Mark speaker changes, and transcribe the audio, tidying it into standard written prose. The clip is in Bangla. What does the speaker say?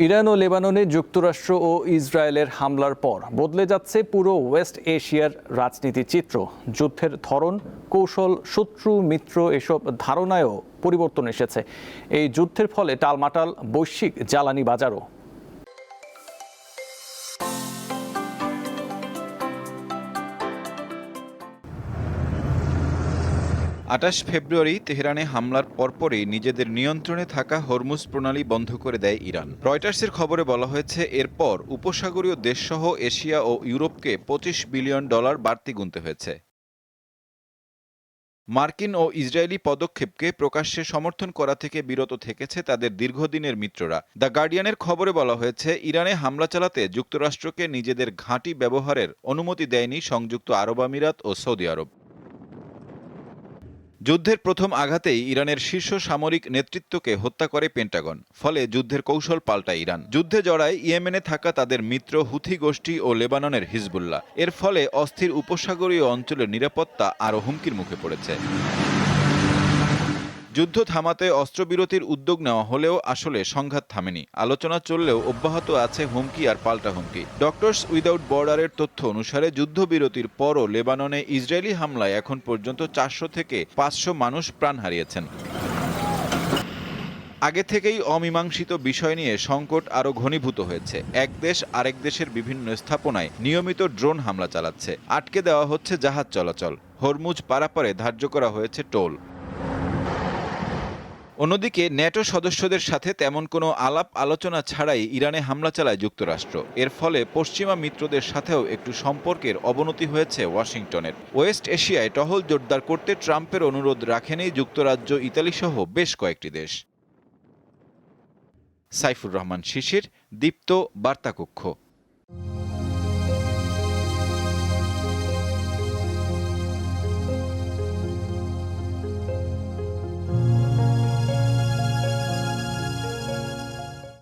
Speaker 1: ইরান ও লেবাননে যুক্তরাষ্ট্র ও ইসরায়েলের হামলার পর বদলে যাচ্ছে পুরো ওয়েস্ট এশিয়ার রাজনীতির চিত্র। যুদ্ধের ধরন, কৌশল, শত্রু মিত্র এসব ধারণায়ও পরিবর্তন এসেছে। এই যুদ্ধের ফলে টালমাটাল বৈশ্বিক জ্বালানি বাজারও।
Speaker 2: ২৮ ফেব্রুয়ারি তেহরানে হামলার পরপরই নিজেদের নিয়ন্ত্রণে থাকা হরমুজ প্রণালী বন্ধ করে দেয় ইরান। রয়টার্সের খবরে বলা হয়েছে, এরপর উপসাগরীয় দেশসহ এশিয়া ও ইউরোপকে $25 বিলিয়ন বাড়তি গুনতে হয়েছে। মার্কিন ও ইসরায়েলি পদক্ষেপকে প্রকাশ্যে সমর্থন করা থেকে বিরত থেকেছে তাদের দীর্ঘদিনের মিত্ররা। দ্য গার্ডিয়ানের খবরে বলা হয়েছে, ইরানে হামলা চালাতে যুক্তরাষ্ট্রকে নিজেদের ঘাঁটি ব্যবহারের অনুমতি দেয়নি সংযুক্ত আরব আমিরাত ও সৌদি আরব। যুদ্ধের প্রথম আঘাতেই ইরানের শীর্ষ সামরিক নেতৃত্বকে হত্যা করে পেন্টাগন। ফলে যুদ্ধের কৌশল পাল্টায় ইরান। যুদ্ধে জড়ায় ইয়েমেনে থাকা তাদের মিত্র হুথি গোষ্ঠী ও লেবাননের হিজবুল্লাহ। এর ফলে অস্থির উপসাগরীয় অঞ্চলের নিরাপত্তা আরও হুমকির মুখে পড়েছে। যুদ্ধ থামাতে অস্ত্রবিরতির উদ্যোগ নেওয়া হলেও আসলে সংঘাত থামেনি। আলোচনা চললেও অব্যাহত আছে হুমকি আর পাল্টা হুমকি। ডক্টরস উইদাউট বর্ডারের তথ্য অনুসারে যুদ্ধবিরতির পরও লেবাননে ইসরায়েলি হামলায় এখন পর্যন্ত 400 থেকে 500 মানুষ প্রাণ হারিয়েছেন। আগে থেকেই অমীমাংসিত বিষয় নিয়ে সংকট আরও ঘনীভূত হয়েছে। এক দেশ আরেক দেশের বিভিন্ন স্থাপনায় নিয়মিত ড্রোন হামলা চালাচ্ছে। আটকে দেওয়া হচ্ছে জাহাজ চলাচল। হরমুজ পারাপারে ধার্য করা হয়েছে টোল। অন্যদিকে ন্যাটো সদস্যদের সাথে তেমন কোনো আলাপ আলোচনা ছাড়াই ইরানে হামলা চালায় যুক্তরাষ্ট্র। এর ফলে পশ্চিমা মিত্রদের সাথেও একটু সম্পর্কের অবনতি হয়েছে ওয়াশিংটনের। ওয়েস্ট এশিয়ায় টহল জোরদার করতে ট্রাম্পের অনুরোধ রাখেনি যুক্তরাজ্য, ইতালি সহ বেশ কয়েকটি দেশ। সাইফুর রহমান শিশির, দীপ্ত বার্তাকক্ষ।